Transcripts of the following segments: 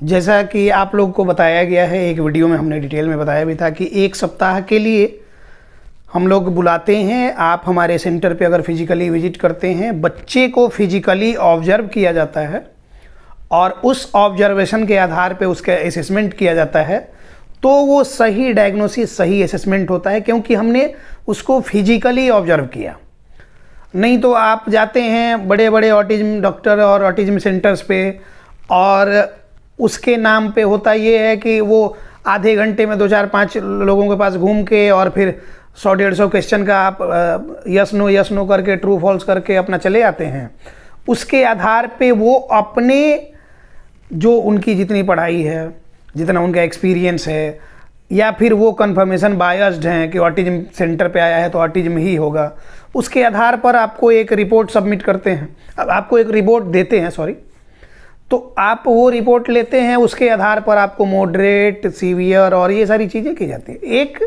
जैसा कि आप लोग को बताया गया है, एक वीडियो में हमने डिटेल में बताया भी था कि 1 सप्ताह के लिए हम लोग बुलाते हैं। आप हमारे सेंटर पे अगर फिजिकली विजिट करते हैं, बच्चे को फिजिकली ऑब्जर्व किया जाता है और उस ऑब्जर्वेशन के आधार पे उसका असेसमेंट किया जाता है, तो वो सही डायग्नोसिस, सही असेसमेंट होता है, क्योंकि हमने उसको फिजिकली ऑब्जर्व किया। नहीं तो आप जाते हैं बड़े बड़े ऑटिज्म डॉक्टर और ऑटिज्म सेंटर्स पे, और उसके नाम पे होता ये है कि वो आधे घंटे में 2-4-5 लोगों के पास घूम के और फिर 100-150 क्वेश्चन का आप यस नो करके, ट्रू फॉल्स करके अपना चले आते हैं। उसके आधार पे वो अपने जो उनकी जितनी पढ़ाई है, जितना उनका एक्सपीरियंस है, या फिर वो कन्फर्मेशन बायस्ड हैं कि ऑटिज्म सेंटर पे आया है तो ऑटिज्म ही होगा, उसके आधार पर आपको एक रिपोर्ट सबमिट करते हैं। अब आपको एक रिपोर्ट देते हैं, सॉरी, तो आप वो रिपोर्ट लेते हैं, उसके आधार पर आपको मॉडरेट, सीवियर और ये सारी चीज़ें की जाती है। एक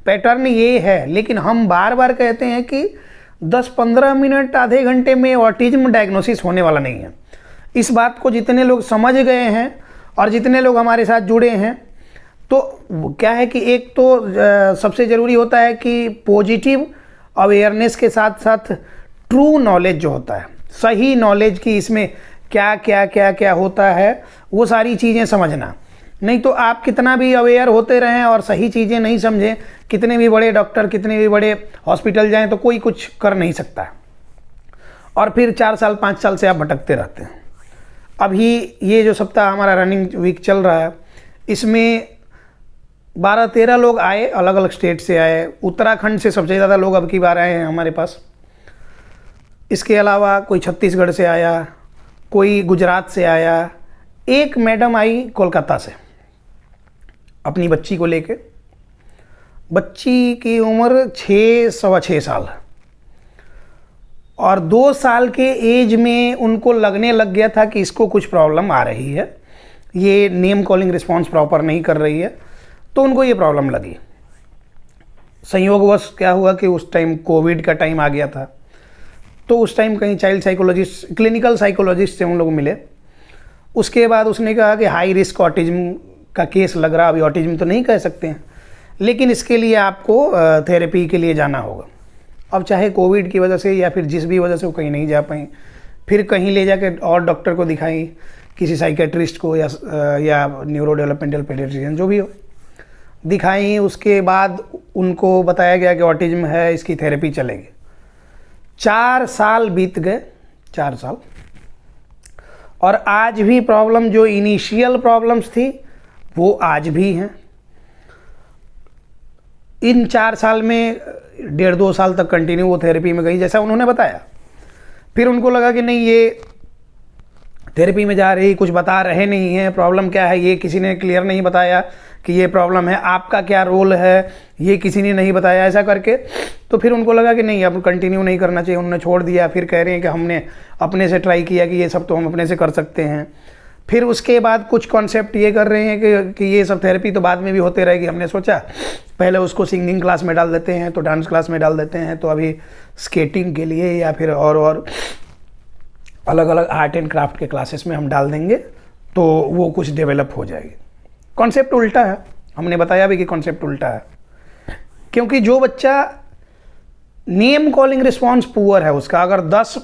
पैटर्न ये है, लेकिन हम बार बार कहते हैं कि 10-15 मिनट, आधे घंटे में ऑटिज्म डायग्नोसिस होने वाला नहीं है। इस बात को जितने लोग समझ गए हैं और जितने लोग हमारे साथ जुड़े हैं, तो क्या है कि एक तो सबसे ज़रूरी होता है कि पॉजिटिव अवेयरनेस के साथ साथ ट्रू नॉलेज जो होता है, सही नॉलेज की इसमें क्या क्या क्या क्या होता है, वो सारी चीज़ें समझना। नहीं तो आप कितना भी अवेयर होते रहें और सही चीज़ें नहीं समझें, कितने भी बड़े डॉक्टर, कितने भी बड़े हॉस्पिटल जाएं, तो कोई कुछ कर नहीं सकता, और फिर 4 साल 5 साल से आप भटकते रहते हैं। अभी ये जो सप्ताह हमारा रनिंग वीक चल रहा है, इसमें 12-13 लोग आए, अलग अलग स्टेट से आए। उत्तराखंड से सबसे ज़्यादा लोग अब की बार आए हैं हमारे पास। इसके अलावा कोई छत्तीसगढ़ से आया, कोई गुजरात से आया, एक मैडम आई कोलकाता से अपनी बच्ची को लेके। बच्ची की उम्र 6-6.25 साल है, और 2 साल के एज में उनको लगने लग गया था कि इसको कुछ प्रॉब्लम आ रही है, ये नेम कॉलिंग रिस्पॉन्स प्रॉपर नहीं कर रही है, तो उनको ये प्रॉब्लम लगी। संयोगवश क्या हुआ कि उस टाइम कोविड का टाइम आ गया था, तो उस टाइम कहीं चाइल्ड साइकोलॉजिस्ट, क्लिनिकल साइकोलॉजिस्ट से हम लोग मिले। उसके बाद उसने कहा कि हाई रिस्क ऑटिज्म का केस लग रहा, अभी ऑटिज्म तो नहीं कह सकते हैं, लेकिन इसके लिए आपको थेरेपी के लिए जाना होगा। अब चाहे कोविड की वजह से या फिर जिस भी वजह से वो कहीं नहीं जा पाई, फिर कहीं ले जाके और डॉक्टर को दिखाई, किसी साइकेट्रिस्ट को या न्यूरो डेवलपमेंटल पेडियाट्रिशियन जो भी हो, दिखाई। उसके बाद उनको बताया गया कि ऑटिज्म है, इसकी थेरेपी चलेगी। 4 साल बीत गए, 4 साल, और आज भी प्रॉब्लम, जो इनिशियल प्रॉब्लम्स थी वो आज भी हैं। इन 4 साल में 1.5-2 साल तक कंटिन्यू वो थेरेपी में गई, जैसा उन्होंने बताया। फिर उनको लगा कि नहीं, ये थेरेपी में जा रही, कुछ बता रहे नहीं है, प्रॉब्लम क्या है ये किसी ने क्लियर नहीं बताया कि ये प्रॉब्लम है, आपका क्या रोल है ये किसी ने नहीं बताया, ऐसा करके। तो फिर उनको लगा कि नहीं, अब कंटिन्यू नहीं करना चाहिए, उन्होंने छोड़ दिया। फिर कह रहे हैं कि हमने अपने से ट्राई किया कि ये सब तो हम अपने से कर सकते हैं। फिर उसके बाद कुछ कॉन्सेप्ट ये कर रहे हैं कि ये सब थेरेपी तो बाद में भी होते रहेगी। हमने सोचा पहले उसको सिंगिंग क्लास में डाल देते हैं, तो डांस क्लास में डाल देते हैं, तो अभी स्केटिंग के लिए या फिर और अलग अलग आर्ट एंड क्राफ्ट के क्लासेस में हम डाल देंगे, तो वो कुछ डेवलप हो जाएगी। कॉन्सेप्ट उल्टा है, हमने बताया भी कि कॉन्सेप्ट उल्टा है, क्योंकि जो बच्चा नेम कॉलिंग रिस्पॉन्स पुअर है, उसका अगर 10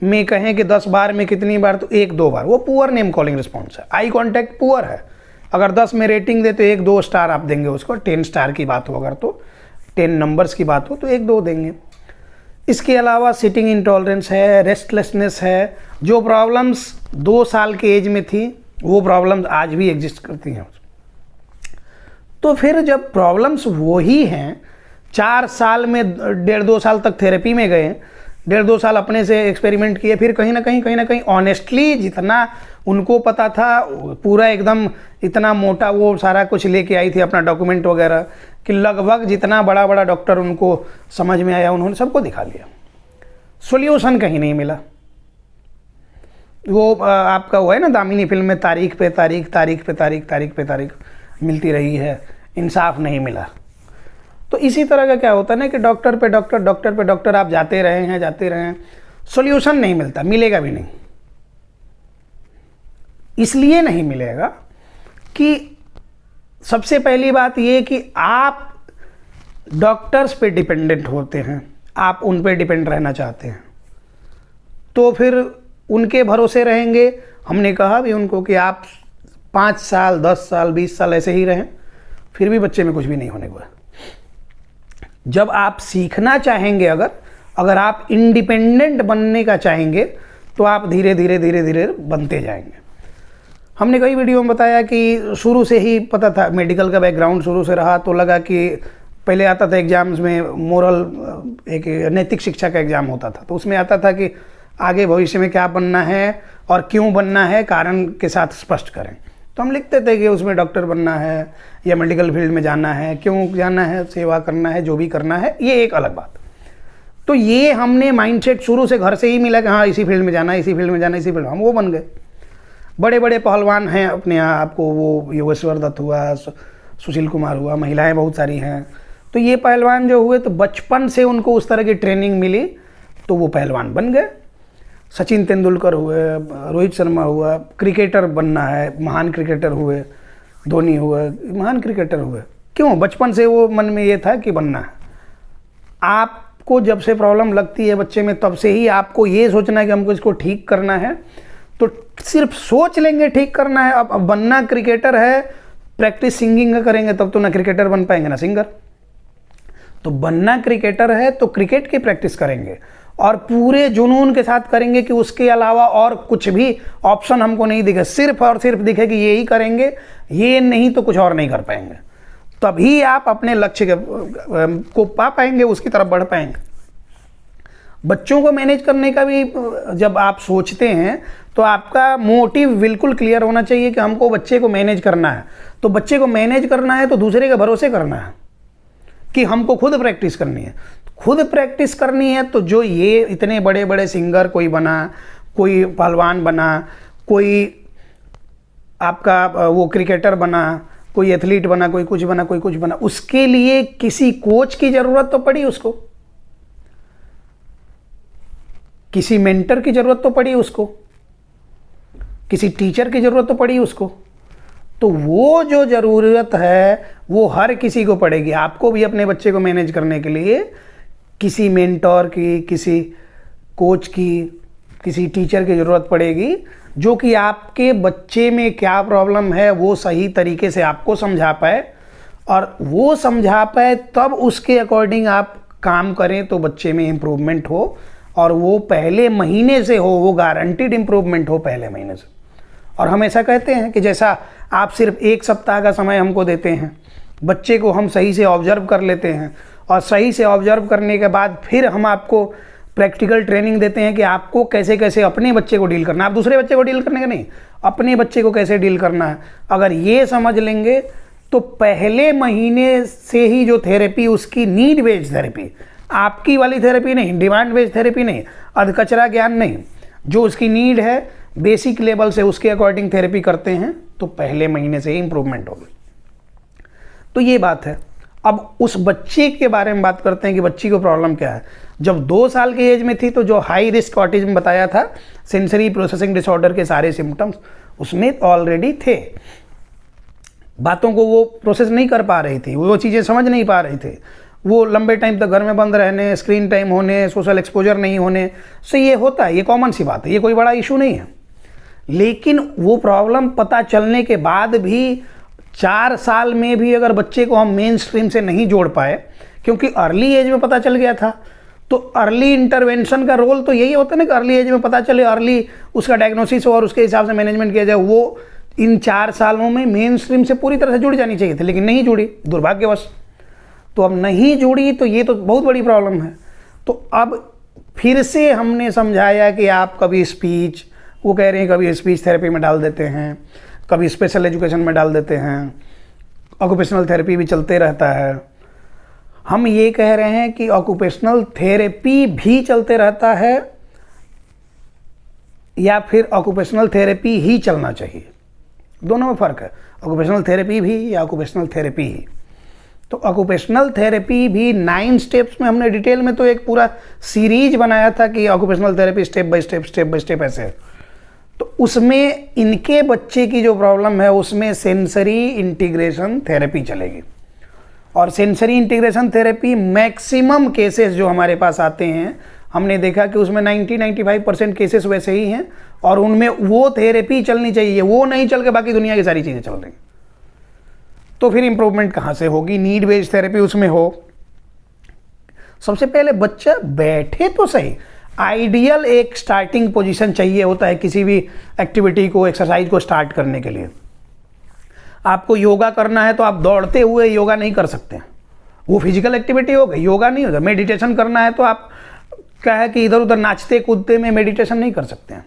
में कहें कि 10 बार में कितनी बार, तो 1-2 बार, वो पुअर नेम कॉलिंग रिस्पॉन्स है। आई कॉन्टैक्ट पुअर है। अगर 10 में रेटिंग दे तो 1-2 स्टार आप देंगे उसको। 10 स्टार की बात हो, अगर तो 10 नंबर्स की बात हो तो 1-2 देंगे। इसके अलावा सिटिंग इंटॉलरेंस है, रेस्टलेसनेस है, जो प्रॉब्लम्स 2 साल के एज में थी वो प्रॉब्लम्स आज भी एग्जिस्ट करती हैं। तो फिर जब प्रॉब्लम्स वो ही हैं, 4 साल में 1.5-2 साल तक थेरेपी में गए, 1.5-2 साल अपने से एक्सपेरिमेंट किए, फिर कहीं ना कहीं ऑनेस्टली जितना उनको पता था, पूरा एकदम इतना मोटा वो सारा कुछ लेके आई थी अपना डॉक्यूमेंट वगैरह, कि लगभग जितना बड़ा बड़ा डॉक्टर उनको समझ में आया उन्होंने सबको दिखा लिया। सॉल्यूशन कहीं नहीं मिला। वो आपका वो है ना दामिनी फिल्म में, तारीख पे तारीख मिलती रही है, इंसाफ नहीं मिला। तो इसी तरह का क्या होता है ना कि डॉक्टर पे डॉक्टर आप जाते रहे हैं, सॉल्यूशन नहीं मिलता, मिलेगा भी नहीं। इसलिए नहीं मिलेगा कि सबसे पहली बात ये कि आप डॉक्टर्स पे डिपेंडेंट होते हैं, आप उन पे डिपेंड रहना चाहते हैं, तो फिर उनके भरोसे रहेंगे। हमने कहा भी उनको कि आप 5 साल 10 साल 20 साल ऐसे ही रहें, फिर भी बच्चे में कुछ भी नहीं होने को है। जब आप सीखना चाहेंगे, अगर आप इंडिपेंडेंट बनने का चाहेंगे, तो आप धीरे धीरे धीरे धीरे बनते जाएंगे। हमने कई वीडियो में बताया कि शुरू से ही पता था, मेडिकल का बैकग्राउंड शुरू से रहा, तो लगा कि पहले आता था एग्जाम्स में मोरल, एक नैतिक शिक्षा का एग्ज़ाम होता था, तो उसमें आता था कि आगे भविष्य में क्या बनना है और क्यों बनना है, कारण के साथ स्पष्ट करें। तो हम लिखते थे कि उसमें डॉक्टर बनना है या मेडिकल फील्ड में जाना है, क्यों जाना है, सेवा करना है, जो भी करना है, ये एक अलग बात। तो ये हमने माइंडसेट शुरू से घर से ही मिला कि हाँ इसी फील्ड में जाना है, इसी फील्ड में जाना है, इसी फील्ड में, हम वो बन गए। बड़े बड़े पहलवान हैं अपने यहाँ, आपको वो योगेश्वर दत्त हुआ, सुशील कुमार हुआ, महिलाएं बहुत सारी हैं। तो ये पहलवान जो हुए, तो बचपन से उनको उस तरह की ट्रेनिंग मिली, तो वो पहलवान बन गए। सचिन तेंदुलकर हुए, रोहित शर्मा हुआ, क्रिकेटर बनना है, महान क्रिकेटर हुए, धोनी हुए, महान क्रिकेटर हुए। क्यों? बचपन से वो मन में ये था कि बनना है। आपको जब से प्रॉब्लम लगती है बच्चे में, तब से ही आपको ये सोचना है कि हमको इसको ठीक करना है, तो सिर्फ सोच लेंगे ठीक करना है। अब बनना क्रिकेटर है, प्रैक्टिस सिंगिंग का करेंगे तब तो ना क्रिकेटर बन पाएंगे ना सिंगर। तो बनना क्रिकेटर है तो क्रिकेट की प्रैक्टिस करेंगे और पूरे जुनून के साथ करेंगे कि उसके अलावा और कुछ भी ऑप्शन हमको नहीं दिखे, सिर्फ और सिर्फ दिखे कि ये ही करेंगे, ये नहीं तो कुछ और नहीं कर पाएंगे। तभी आप अपने लक्ष्य को पा पाएंगे, उसकी तरफ बढ़ पाएंगे। बच्चों को मैनेज करने का भी जब आप सोचते हैं तो आपका मोटिव बिल्कुल क्लियर होना चाहिए कि हमको बच्चे को मैनेज करना है। तो बच्चे को मैनेज करना है तो दूसरे के भरोसे करना है कि हमको खुद प्रैक्टिस करनी है। खुद प्रैक्टिस करनी है तो जो ये इतने बड़े बड़े सिंगर कोई बना, कोई पहलवान बना, कोई आपका वो क्रिकेटर बना, कोई एथलीट बना, कोई कुछ बना, कोई कुछ बना, उसके लिए किसी कोच की ज़रूरत तो पड़ी, उसको किसी मेंटर की ज़रूरत तो पड़ी, उसको किसी टीचर की ज़रूरत तो पड़ी उसको। तो वो जो ज़रूरत है वो हर किसी को पड़ेगी। आपको भी अपने बच्चे को मैनेज करने के लिए किसी मेंटर की, किसी कोच की, किसी टीचर की ज़रूरत पड़ेगी, जो कि आपके बच्चे में क्या प्रॉब्लम है वो सही तरीके से आपको समझा पाए, और वो समझा पाए तब उसके अकॉर्डिंग आप काम करें तो बच्चे में इम्प्रूवमेंट हो, और वो पहले महीने से हो, वो गारंटीड इम्प्रूवमेंट हो पहले महीने से। और हम ऐसा कहते हैं कि जैसा आप सिर्फ 1 सप्ताह का समय हमको देते हैं, बच्चे को हम सही से ऑब्जर्व कर लेते हैं, और सही से ऑब्जर्व करने के बाद फिर हम आपको प्रैक्टिकल ट्रेनिंग देते हैं कि आपको कैसे कैसे अपने बच्चे को डील करना है। आप दूसरे बच्चे को डील करने का नहीं, अपने बच्चे को कैसे डील करना है। अगर ये समझ लेंगे तो पहले महीने से ही जो थेरेपी, उसकी नीड बेस्ड थेरेपी, आपकी वाली थेरेपी नहीं, डिमांड बेस्ड थेरेपी नहीं, अधकचरा ज्ञान नहीं, जो उसकी नीड है बेसिक लेवल से उसके अकॉर्डिंग थेरेपी करते हैं तो पहले महीने से ही इंप्रूवमेंट होगी। तो ये बात है। अब उस बच्चे के बारे में बात करते हैं कि बच्ची को प्रॉब्लम क्या है। जब 2 साल की एज में थी तो जो हाई रिस्क ऑटिज्म बताया था, सेंसरी प्रोसेसिंग डिसऑर्डर के सारे सिम्टम्स उसमें ऑलरेडी थे। बातों को वो प्रोसेस नहीं कर पा रही थी, वो चीज़ें समझ नहीं पा रही थे, वो लंबे टाइम तक घर में बंद रहने, स्क्रीन टाइम होने, सोशल एक्सपोजर नहीं होने से ये होता है, ये कॉमन सी बात है, ये कोई बड़ा इशू नहीं है। लेकिन वो प्रॉब्लम पता चलने के बाद भी 4 साल में भी अगर बच्चे को हम मेन स्ट्रीम से नहीं जोड़ पाए, क्योंकि अर्ली एज में पता चल गया था, तो अर्ली इंटरवेंशन का रोल तो यही होता है ना कि अर्ली एज में पता चले, अर्ली उसका डायग्नोसिस हो और उसके हिसाब से मैनेजमेंट किया जाए। वो इन 4 सालों में मेन स्ट्रीम से पूरी तरह से जुड़ जानी चाहिए थी, लेकिन नहीं जुड़ी, दुर्भाग्यवश। तो अब नहीं जुड़ी तो ये तो बहुत बड़ी प्रॉब्लम है। तो अब फिर से हमने समझाया कि आप कभी स्पीच, वो कह रहे हैं कभी स्पीच थेरेपी में डाल देते हैं, कभी स्पेशल एजुकेशन में डाल देते हैं, ऑक्यूपेशनल थेरेपी भी चलते रहता है। हम ये कह रहे हैं कि ऑक्यूपेशनल थेरेपी भी चलते रहता है या फिर ऑक्यूपेशनल थेरेपी ही चलना चाहिए, दोनों में फ़र्क है। ऑक्यूपेशनल थेरेपी भी या ऑक्यूपेशनल थेरेपी ही। तो ऑक्यूपेशनल थेरेपी भी 9 स्टेप्स में हमने डिटेल में तो एक पूरा सीरीज बनाया था कि occupational therapy step by step ऐसे है। तो उसमें इनके बच्चे की जो प्रॉब्लम है उसमें सेंसरी इंटीग्रेशन थेरेपी चलेगी। और sensory integration therapy maximum cases जो हमारे पास आते हैं, हमने देखा कि उसमें 90-95% केसेस वैसे ही हैं, और उनमें वो थेरेपी चलनी चाहिए, वो नहीं चल के बाकी दुनिया की सारी चीज़ें चल रही। तो फिर इंप्रूवमेंट कहाँ से होगी? नीड बेस्ड थेरेपी उसमें हो। सबसे पहले बच्चा बैठे तो सही। आइडियल एक स्टार्टिंग पोजीशन चाहिए होता है किसी भी एक्टिविटी को, एक्सरसाइज को स्टार्ट करने के लिए। आपको योगा करना है तो आप दौड़ते हुए योगा नहीं कर सकते, वो फिजिकल एक्टिविटी हो गई, योगा नहीं होता। मेडिटेशन करना है तो आप क्या है कि इधर उधर नाचते कूदते में मेडिटेशन नहीं कर सकते हैं।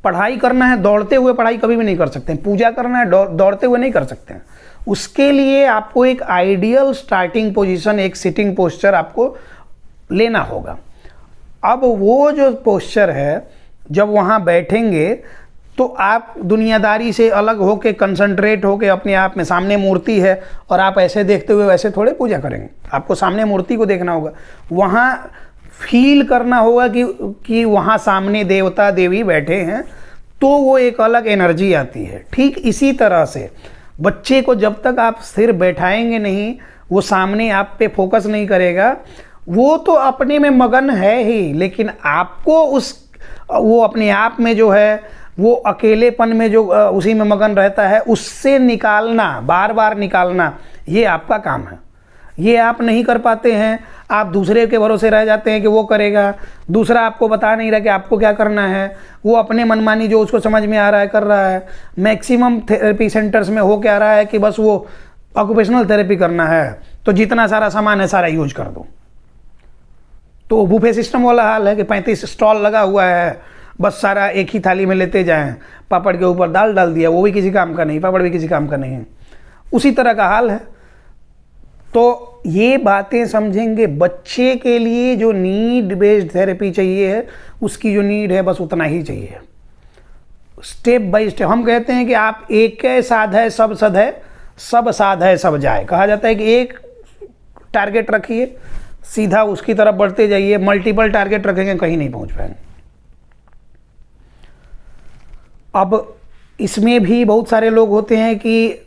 पढ़ाई करना है, दौड़ते हुए पढ़ाई कभी भी नहीं कर सकते हैं। पूजा करना है, दौड़ते हुए नहीं कर सकते हैं। उसके लिए आपको एक आइडियल स्टार्टिंग पोजीशन, एक सिटिंग पोस्चर आपको लेना होगा। अब वो जो पोस्चर है, जब वहाँ बैठेंगे तो आप दुनियादारी से अलग होके कंसंट्रेट होके अपने आप में, सामने मूर्ति है और आप ऐसे देखते हुए वैसे थोड़े पूजा करेंगे। आपको सामने मूर्ति को देखना होगा, वहाँ फील करना होगा कि वहाँ सामने देवता देवी बैठे हैं, तो वो एक अलग एनर्जी आती है। ठीक इसी तरह से बच्चे को जब तक आप स्थिर बैठाएंगे नहीं, वो सामने आप पे फोकस नहीं करेगा, वो तो अपने में मगन है ही, लेकिन आपको वो अपने आप में जो है, वो अकेलेपन में जो उसी में मगन रहता है, उससे निकालना, बार बार निकालना, ये आपका काम है। ये आप नहीं कर पाते हैं, आप दूसरे के भरोसे रह जाते हैं कि वो करेगा। दूसरा आपको बता नहीं रहा कि आपको क्या करना है, वो अपने मनमानी जो उसको समझ में आ रहा है कर रहा है। मैक्सिमम थेरेपी सेंटर्स में हो क्या रहा है कि बस वो ऑक्यूपेशनल थेरेपी करना है तो जितना सारा सामान है सारा यूज कर दो। तो बुफे सिस्टम वाला हाल है कि 35 स्टॉल लगा हुआ है, बस सारा एक ही थाली में लेते जाएं। पापड़ के ऊपर दाल डाल दिया, वो भी किसी काम का नहीं, पापड़ भी किसी काम का नहीं है। उसी तरह का हाल है। तो ये बातें समझेंगे। बच्चे के लिए जो नीड बेस्ड थेरेपी चाहिए है, उसकी जो नीड है बस उतना ही चाहिए। स्टेप बाय स्टेप हम कहते हैं कि आप एक साध है सब सद है, सब साध है सब जाए। कहा जाता है कि एक टारगेट रखिए, सीधा उसकी तरफ बढ़ते जाइए। मल्टीपल टारगेट रखेंगे कहीं नहीं पहुंच पाएंगे। अब इसमें भी बहुत सारे लोग होते हैं कि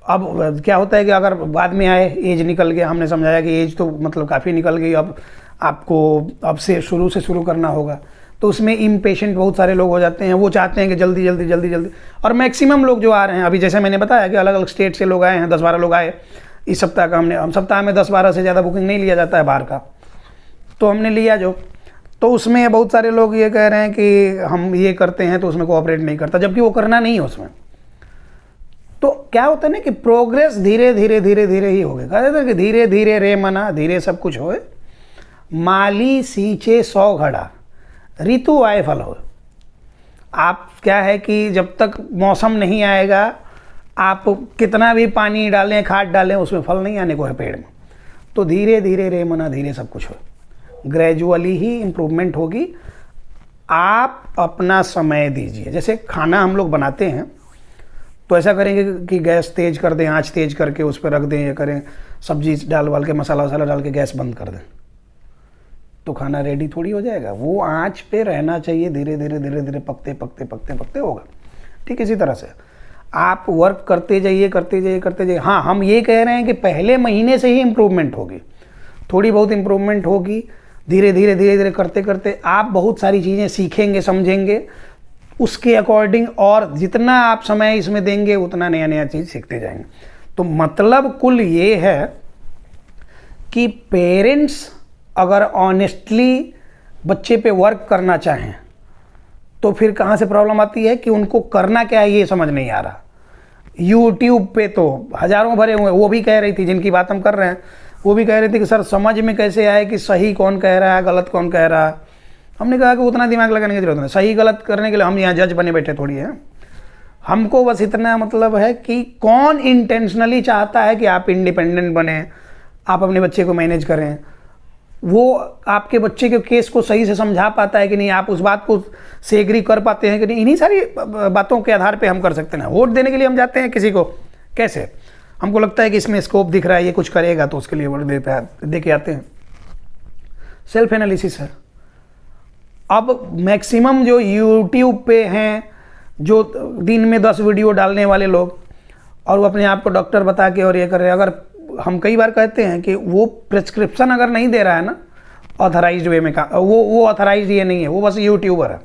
अब क्या होता है कि अगर बाद में आए, एज निकल गया, हमने समझाया कि एज तो मतलब काफ़ी निकल गई, अब आपको अब से शुरू करना होगा, तो उसमें इम्पेशेंट बहुत सारे लोग हो जाते हैं। वो चाहते हैं कि जल्दी जल्दी जल्दी जल्दी। और मैक्सिमम लोग जो आ रहे हैं, अभी जैसे मैंने बताया कि अलग अलग स्टेट से लोग आए हैं, 10-12 लोग आए इस सप्ताह का। हम सप्ताह में 10-12 से ज़्यादा बुकिंग नहीं लिया जाता है बाहर का, तो हमने लिया जो। तो उसमें बहुत सारे लोग ये कह रहे हैं कि हम ये करते हैं तो उसमें कोऑपरेट नहीं करता, जबकि वो करना नहीं है उसमें। तो क्या होता है ना कि प्रोग्रेस धीरे धीरे धीरे धीरे ही होगी। कहा जाता है कि धीरे धीरे रे मना, धीरे सब कुछ होए, माली सींचे 100 घड़ा, ऋतु आए फल हो। आप क्या है कि जब तक मौसम नहीं आएगा, आप कितना भी पानी डालें, खाद डालें, उसमें फल नहीं आने को है पेड़ में। तो धीरे धीरे रे मना, धीरे सब कुछ हो, ग्रेजुअली ही इम्प्रूवमेंट होगी। आप अपना समय दीजिए। जैसे खाना हम लोग बनाते हैं तो ऐसा करेंगे कि गैस तेज कर दें, आंच तेज करके उस पर रख दें, ये करें, सब्जी डाल वाल के मसाला वसाला डाल के गैस बंद कर दें तो खाना रेडी थोड़ी हो जाएगा। वो आंच पे रहना चाहिए, धीरे धीरे धीरे धीरे पकते पकते पकते पकते होगा। ठीक इसी तरह से आप वर्क करते जाइए करते जाइए करते जाइए। हाँ, हम ये कह रहे हैं कि पहले महीने से ही इम्प्रूवमेंट होगी, थोड़ी बहुत इम्प्रूवमेंट होगी। धीरे धीरे धीरे धीरे करते करते आप बहुत सारी चीज़ें सीखेंगे, समझेंगे, उसके अकॉर्डिंग और जितना आप समय इसमें देंगे उतना नया नया चीज़ सीखते जाएंगे। तो मतलब कुल ये है कि पेरेंट्स अगर ऑनेस्टली बच्चे पे वर्क करना चाहें तो फिर कहाँ से प्रॉब्लम आती है कि उनको करना क्या है ये समझ नहीं आ रहा। यूट्यूब पे तो हज़ारों भरे हुए। वो भी कह रही थी, जिनकी बात हम कर रहे हैं, वो भी कह रही थी कि सर समझ में कैसे आए कि सही कौन कह रहा है, गलत कौन कह रहा है। हमने कहा कि उतना दिमाग लगाने की जरूरत नहीं। सही गलत करने के लिए हम यहाँ जज बने बैठे थोड़ी हैं। हमको बस इतना मतलब है कि कौन इंटेंशनली चाहता है कि आप इंडिपेंडेंट बने, आप अपने बच्चे को मैनेज करें, वो आपके बच्चे के केस को सही से समझा पाता है कि नहीं, आप उस बात को से एग्री कर पाते हैं कि नहीं। इन्हीं सारी बातों के आधार पे हम कर सकते हैं। वोट देने के लिए हम जाते हैं किसी को, कैसे हमको लगता है कि इसमें स्कोप दिख रहा है, ये कुछ करेगा, तो उसके लिए वोट दे के आते हैं। सेल्फ एनालिसिस है। अब मैक्सिमम जो यूट्यूब पे हैं जो दिन में 10 वीडियो डालने वाले लोग, और वो अपने आप को डॉक्टर बता के और ये कर रहे हैं। अगर हम कई बार कहते हैं कि वो प्रिस्क्रिप्शन अगर नहीं दे रहा है ना ऑथराइज्ड वे में, वो ऑथराइज्ड ये नहीं है, वो बस यूट्यूबर है।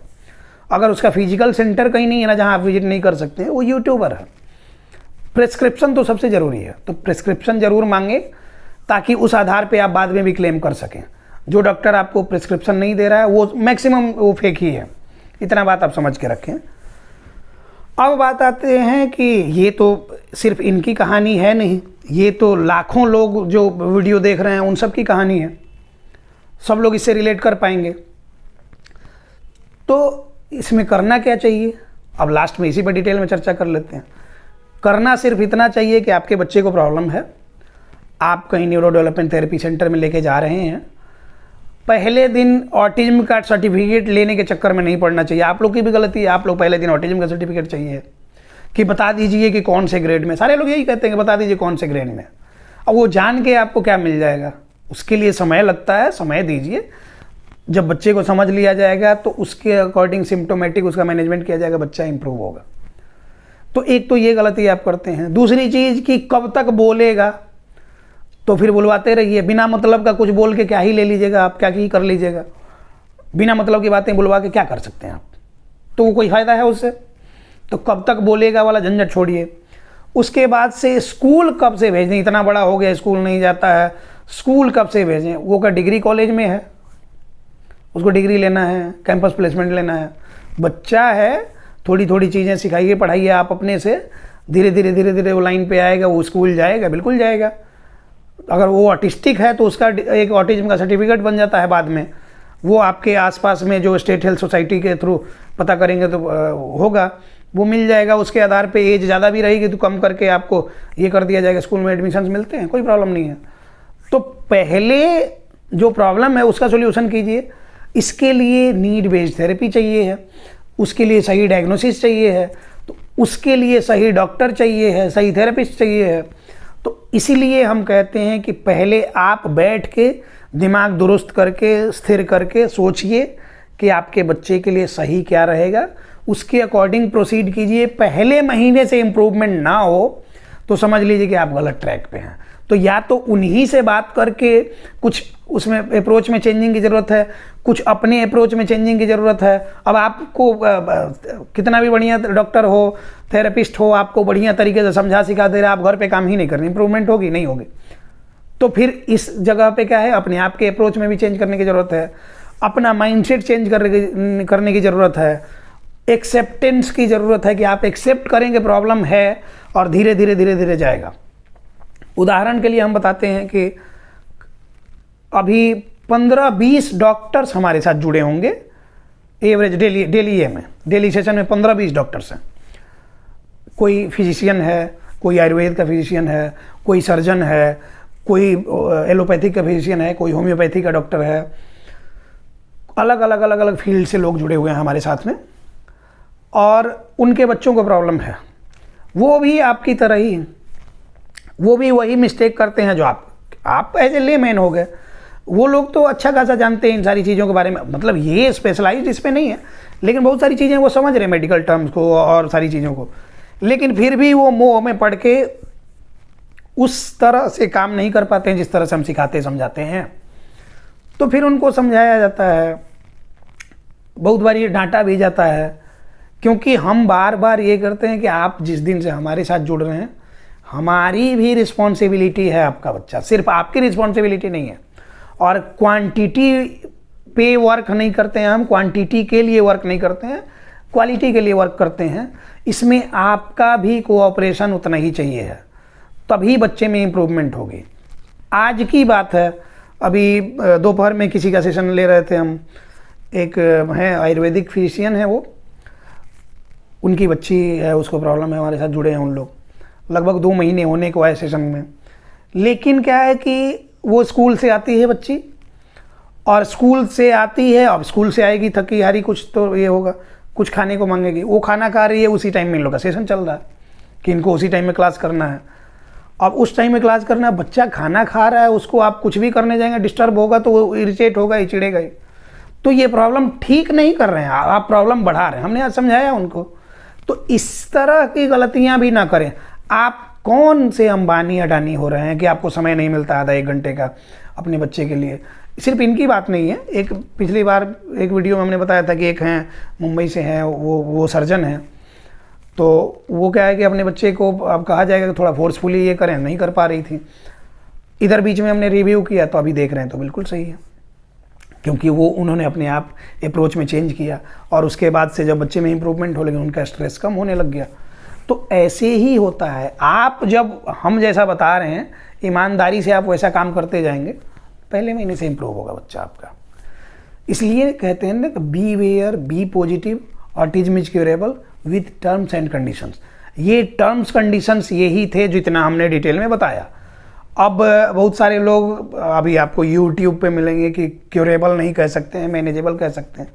अगर उसका फिजिकल सेंटर कहीं नहीं है ना जहाँ आप विजिट नहीं कर सकते हैं, वो यूट्यूबर है। प्रिस्क्रिप्शन तो सबसे ज़रूरी है, तो प्रिस्क्रिप्शन ज़रूर मांगे ताकि उस आधार पे आप बाद में भी क्लेम कर सकें। जो डॉक्टर आपको प्रिस्क्रिप्शन नहीं दे रहा है वो मैक्सिमम वो फेक ही है, इतना बात आप समझ के रखें। अब बात आते हैं कि ये तो सिर्फ इनकी कहानी है नहीं, ये तो लाखों लोग जो वीडियो देख रहे हैं उन सब की कहानी है, सब लोग इससे रिलेट कर पाएंगे। तो इसमें करना क्या चाहिए, अब लास्ट में इसी पर डिटेल में चर्चा कर लेते हैं। करना सिर्फ इतना चाहिए कि आपके बच्चे को प्रॉब्लम है, आप कहीं न्यूरो डेवलपमेंट थेरेपी सेंटर में लेके जा रहे हैं, पहले दिन ऑटिज्म का सर्टिफिकेट लेने के चक्कर में नहीं पड़ना चाहिए। आप लोग की भी गलती है, आप लोग पहले दिन ऑटिज्म का सर्टिफिकेट चाहिए कि बता दीजिए कि कौन से ग्रेड में, सारे लोग यही कहते हैं कि बता दीजिए कौन से ग्रेड में। अब वो जान के आपको क्या मिल जाएगा, उसके लिए समय लगता है, समय दीजिए। जब बच्चे को समझ लिया जाएगा तो उसके अकॉर्डिंग सिम्टोमेटिक उसका मैनेजमेंट किया जाएगा, बच्चा इंप्रूव होगा। तो एक तो ये गलती आप करते हैं। दूसरी चीज़ कि कब तक बोलेगा, तो फिर बुलवाते रहिए, बिना मतलब का कुछ बोल के क्या ही ले लीजिएगा आप, क्या ही कर लीजिएगा। बिना मतलब की बातें बुलवा के क्या कर सकते हैं आप, तो वो कोई फ़ायदा है उससे। तो कब तक बोलेगा वाला झंझट छोड़िए। उसके बाद से स्कूल कब से भेजें, इतना बड़ा हो गया स्कूल नहीं जाता है, स्कूल कब से भेजें। वो का डिग्री कॉलेज में है, उसको डिग्री लेना है, कैंपस प्लेसमेंट लेना है, बच्चा है, थोड़ी थोड़ी चीज़ें सिखाइए, पढ़ाइए आप अपने से, धीरे धीरे वो लाइन पे आएगा, वो स्कूल जाएगा, बिल्कुल जाएगा। अगर वो ऑटिस्टिक है तो उसका एक ऑटिज्म का सर्टिफिकेट बन जाता है बाद में, वो आपके आसपास में जो स्टेट हेल्थ सोसाइटी के थ्रू पता करेंगे तो होगा, वो मिल जाएगा। उसके आधार पे एज ज़्यादा भी रहेगी तो कम करके आपको ये कर दिया जाएगा, स्कूल में एडमिशन्स मिलते हैं, कोई प्रॉब्लम नहीं है। तो पहले जो प्रॉब्लम है उसका सोल्यूशन कीजिए। इसके लिए नीड बेस्ड थेरेपी चाहिए है, उसके लिए सही डायग्नोसिस चाहिए है, तो उसके लिए सही डॉक्टर चाहिए है, सही थेरेपिस्ट चाहिए है। तो इसीलिए हम कहते हैं कि पहले आप बैठ के दिमाग दुरुस्त करके, स्थिर करके सोचिए कि आपके बच्चे के लिए सही क्या रहेगा, उसके अकॉर्डिंग प्रोसीड कीजिए। पहले महीने से इम्प्रूवमेंट ना हो तो समझ लीजिए कि आप गलत ट्रैक पे हैं। तो या तो उन्हीं से बात करके कुछ उसमें अप्रोच में चेंजिंग की ज़रूरत है, कुछ अपने अप्रोच में चेंजिंग की ज़रूरत है। अब आपको कितना भी बढ़िया डॉक्टर हो, थेरेपिस्ट हो, आपको बढ़िया तरीके से समझा सिखा दे रहा है, आप घर पे काम ही नहीं कर रहे, इंप्रूवमेंट होगी नहीं होगी। तो फिर इस जगह पे क्या है, अपने आप के अप्रोच में भी चेंज करने की ज़रूरत है, अपना माइंडसेट चेंज करने की ज़रूरत है, एक्सेप्टेंस की ज़रूरत है कि आप एक्सेप्ट करेंगे प्रॉब्लम है और धीरे धीरे जाएगा। उदाहरण के लिए हम बताते हैं कि अभी 15-20 डॉक्टर्स हमारे साथ जुड़े होंगे एवरेज डेली सेशन में 15-20 डॉक्टर्स हैं। कोई फिजिशियन है, कोई आयुर्वेद का फिजिशियन है, कोई सर्जन है, कोई एलोपैथिक का फिजिशियन है, कोई होम्योपैथी का डॉक्टर है। अलग अलग फील्ड से लोग जुड़े हुए हैं हमारे साथ में, और उनके बच्चों को प्रॉब्लम है। वो भी आपकी तरह ही, वो भी वही मिस्टेक करते हैं जो आप एज ए लेमैन हो गए। वो लोग तो अच्छा खासा जानते हैं इन सारी चीज़ों के बारे में, मतलब ये स्पेशलाइज्ड इस पे नहीं है, लेकिन बहुत सारी चीज़ें वो समझ रहे हैं, मेडिकल टर्म्स को और सारी चीज़ों को, लेकिन फिर भी वो मोह में पड़ के उस तरह से काम नहीं कर पाते हैं जिस तरह से हम सिखाते समझाते हैं। तो फिर उनको समझाया जाता है, बहुत बार ये डांटा भी जाता है, क्योंकि हम बार बार ये करते हैं कि आप जिस दिन से हमारे साथ जुड़ रहे हैं, हमारी भी रिस्पॉन्सिबिलिटी है आपका बच्चा, सिर्फ आपकी रिस्पॉन्सिबिलिटी नहीं है। और क्वांटिटी पे वर्क नहीं करते हैं हम, क्वांटिटी के लिए वर्क नहीं करते हैं, क्वालिटी के लिए वर्क करते हैं। इसमें आपका भी कोऑपरेशन उतना ही चाहिए है, तभी बच्चे में इम्प्रूवमेंट होगी। आज की बात है, अभी दोपहर में किसी का सेशन ले रहे थे हम, एक है आयुर्वेदिक फिजिशियन है, वो उनकी बच्ची है, उसको प्रॉब्लम है, हमारे साथ जुड़े हैं उन लोग, लगभग 2 महीने होने को आए सेशन में। लेकिन क्या है कि वो स्कूल से आती है बच्ची, और स्कूल से आती है, अब स्कूल से आएगी थकी हारी, कुछ तो ये होगा, कुछ खाने को मांगेगी, वो खाना खा रही है, उसी टाइम में इन लोग का सेशन चल रहा है कि इनको उसी टाइम में क्लास करना है। अब उस टाइम में क्लास करना है, बच्चा खाना खा रहा है, उसको आप कुछ भी करने जाएंगे डिस्टर्ब होगा तो वो इरिटेट होगा ही, चिढ़ेगा ही। तो ये प्रॉब्लम ठीक नहीं कर रहे हैं आप, प्रॉब्लम बढ़ा रहे हैं। हमने आज समझाया उनको तो इस तरह की गलतियां भी ना करें। आप कौन से अंबानी अडानी हो रहे हैं कि आपको समय नहीं मिलता आधा 1 घंटे का अपने बच्चे के लिए। सिर्फ इनकी बात नहीं है, एक पिछली बार एक वीडियो में हमने बताया था कि एक हैं मुंबई से हैं, वो सर्जन हैं, तो वो क्या है कि अपने बच्चे को अब कहा जाएगा कि थोड़ा फोर्सफुली ये करें, नहीं कर पा रही थी। इधर बीच में हमने रिव्यू किया तो अभी देख रहे हैं तो बिल्कुल सही है, क्योंकि वो उन्होंने अपने आप अप्रोच में चेंज किया और उसके बाद से जब बच्चे में इंप्रूवमेंट हो लगे, उनका स्ट्रेस कम होने लग गया। तो ऐसे ही होता है, आप जब हम जैसा बता रहे हैं ईमानदारी से आप वैसा काम करते जाएंगे, पहले महीने से इंप्रूव होगा बच्चा आपका। इसलिए कहते हैं ना कि beware, be positive, autism is curable with terms and conditions. ये टर्म्स कंडीशंस यही थे जितना हमने डिटेल में बताया। अब बहुत सारे लोग अभी आपको यूट्यूब पे मिलेंगे कि क्यूरेबल नहीं कह सकते हैं, मैनेजेबल कह सकते हैं।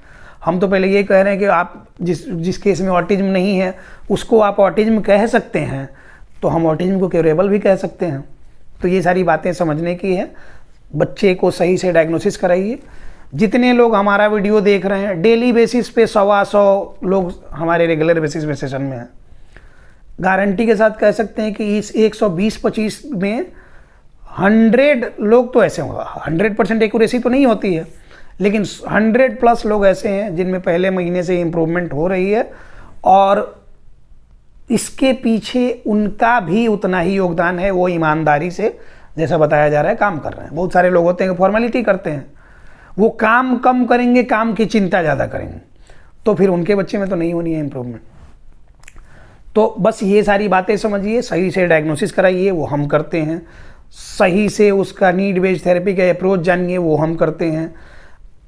हम तो पहले ये कह रहे हैं कि आप जिस केस में ऑटिज्म नहीं है उसको आप ऑटिज्म कह सकते हैं, तो हम ऑटिज्म को क्यूरेबल भी कह सकते हैं। तो ये सारी बातें समझने की है। बच्चे को सही से डायग्नोसिस कराइए। जितने लोग हमारा वीडियो देख रहे हैं, डेली बेसिस पे 100 लोग हमारे रेगुलर बेसिस पे सेशन में हैं। गारंटी के साथ कह सकते हैं कि इस 120-25 में 100 लोग तो ऐसे होगा। 100% एक्यूरेसी तो नहीं होती है, लेकिन 100+ लोग ऐसे हैं जिनमें पहले महीने से इम्प्रूवमेंट हो रही है, और इसके पीछे उनका भी उतना ही योगदान है। वो ईमानदारी से, जैसा बताया जा रहा है, काम कर रहे हैं। बहुत सारे लोग होते हैं कि फॉर्मेलिटी करते हैं, वो काम कम करेंगे, काम की चिंता ज़्यादा करेंगे, तो फिर उनके बच्चे में तो नहीं होनी है इम्प्रूवमेंट। तो बस ये सारी बातें समझिए, सही से डायग्नोसिस कराइए, वो हम करते हैं। सही से उसका नीड बेस्ड थेरेपी का अप्रोच जानिए, वो हम करते हैं।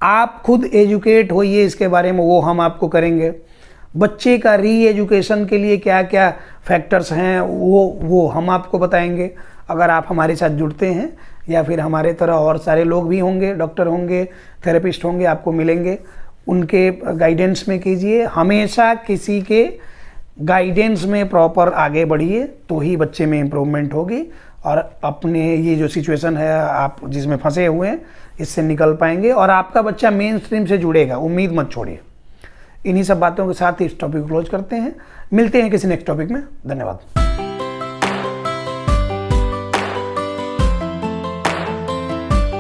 आप खुद एजुकेट होइए इसके बारे में, वो हम आपको करेंगे। बच्चे का री एजुकेशन के लिए क्या क्या फैक्टर्स हैं वो हम आपको बताएंगे। अगर आप हमारे साथ जुड़ते हैं, या फिर हमारे तरह और सारे लोग भी होंगे, डॉक्टर होंगे, थेरेपिस्ट होंगे, आपको मिलेंगे, उनके गाइडेंस में कीजिए। हमेशा किसी के गाइडेंस में प्रॉपर आगे बढ़िए, तो ही बच्चे में इम्प्रूवमेंट होगी, और अपने ये जो सिचुएशन है आप जिसमें फंसे हुए हैं, इससे निकल पाएंगे, और आपका बच्चा मेन स्ट्रीम से जुड़ेगा। उम्मीद मत छोड़िए। इन्हीं सब बातों के साथ इस टॉपिक को क्लोज करते हैं। मिलते हैं किसी नेक्स्ट टॉपिक में। धन्यवाद।